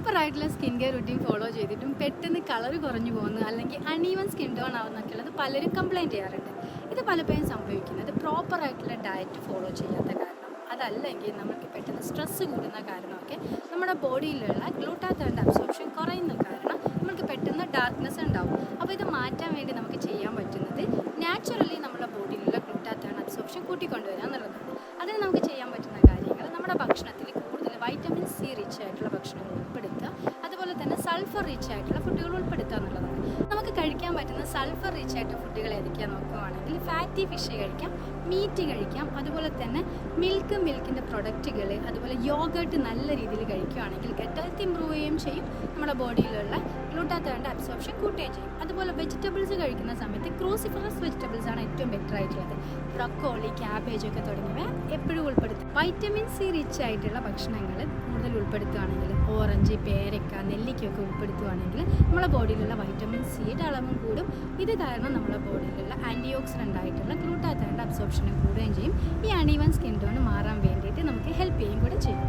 പ്രോപ്പറായിട്ടുള്ള skin care routine follow ചെയ്തിട്ടും പെട്ടെന്ന് കളർ കുറഞ്ഞു പോകുന്നു അല്ലെങ്കിൽ അൺഈവൻ സ്കിൻ ടോൺ ആവുന്നൊക്കെ ഉള്ളത് പലരും കംപ്ലയിൻറ്റ് ചെയ്യാറുണ്ട്. ഇത് പലപ്പോഴും സംഭവിക്കുന്നത് പ്രോപ്പറായിട്ടുള്ള ഡയറ്റ് ഫോളോ ചെയ്യാത്ത കാരണം, അതല്ലെങ്കിൽ നമുക്ക് പെട്ടെന്ന് സ്ട്രെസ്സ് കൂടുന്ന കാരണമൊക്കെ നമ്മുടെ ബോഡിയിലുള്ള ഗ്ലൂട്ടാത്തയോണിൻ്റെ അബ്സോർപ്ഷൻ കുറയുന്ന കാരണം നമുക്ക് പെട്ടെന്ന് ഡാർക്ക്നെസ് ഉണ്ടാവും. അപ്പോൾ ഇത് മാറ്റാൻ വേണ്ടി നമുക്ക് ചെയ്യാൻ പറ്റുന്നത് നാച്ചുറലി നമ്മുടെ ബോഡിയിലുള്ള ഗ്ലൂട്ടാത്തയോൺ അബ്സോർപ്ഷൻ കൂട്ടിക്കൊണ്ടുവരിക എന്നുള്ളതാണ്. അതിന് നമുക്ക് ചെയ്യാൻ പറ്റുന്ന കാര്യങ്ങൾ നമ്മുടെ ഭക്ഷണത്തിൽ കൂടുതൽ വൈറ്റമിൻ സി റിച്ച് ആയിട്ടുള്ള ഭക്ഷണങ്ങൾ ഉൾപ്പെടുത്തുക, അതുപോലെ തന്നെ സൾഫർ റിച്ച് ആയിട്ടുള്ള ഫുഡുകൾ ഉൾപ്പെടുത്തുക എന്നുള്ളതാണ്. നമുക്ക് കഴിക്കാൻ പറ്റുന്ന സൾഫർ റിച്ച് ആയിട്ടുള്ള ഫുഡുകൾ ഏതൊക്കെയാണെന്ന് നോക്കുകയാണെങ്കിൽ ഫാറ്റി ഫിഷ് കഴിക്കാം, മീറ്റ് കഴിക്കാം, അതുപോലെ തന്നെ മിൽക്കിൻ്റെ പ്രൊഡക്റ്റുകൾ, അതുപോലെ യോഗേർട്ട് നല്ല രീതിയിൽ കഴിക്കുകയാണെങ്കിൽ ഗട്ട് ഹെൽത്ത് ഇമ്പ്രൂവ് ചെയ്യുകയും ചെയ്യും, നമ്മുടെ ബോഡിയിലുള്ള ഗ്ലൂട്ടാത്തയോണിൻ്റെ അബ്സോർപ്ഷൻ കൂട്ടുകയും ചെയ്യും. അതുപോലെ വെജിറ്റബിൾസ് കഴിക്കുന്ന സമയത്ത് ക്രൂസിഫറസ് വെജിറ്റബിൾസ് ആണ് ഏറ്റവും ബെറ്റർ ആയിട്ടുള്ളത്. ബ്രക്കോളി, ക്യാബേജ് ഒക്കെ തുടങ്ങിയവ എപ്പോഴും ഉൾപ്പെടുത്തും. വൈറ്റമിൻ സി റിച്ച് ആയിട്ടുള്ള ഭക്ഷണങ്ങൾ കൂടുതൽ ഉൾപ്പെടുത്തുകയാണെങ്കിൽ ഓറഞ്ച്, പേരക്ക, നെല്ലിക്കയൊക്കെ ഉൾപ്പെടുത്തുകയാണെങ്കിൽ നമ്മുടെ ബോഡിയിലുള്ള വൈറ്റമിൻ സിയുടെ അളവും കൂടും. ഇത് കാരണം നമ്മുടെ ബോഡിയിലുള്ള ആൻറ്റി ഓക്സിഡൻ്റ് ആയിട്ടുള്ള ഗ്ലൂട്ടാത്തയോണിൻ്റെ അബ്സോർപ്ഷനും കൂടുകയും ചെയ്യും. ഈ അൺഈവൻ സ്കിൻ ടോൺ മാറാൻ വേണ്ടിയിട്ട് നമുക്ക് ഹെൽപ്പ് ചെയ്യുകയും കൂടെ ചെയ്യും.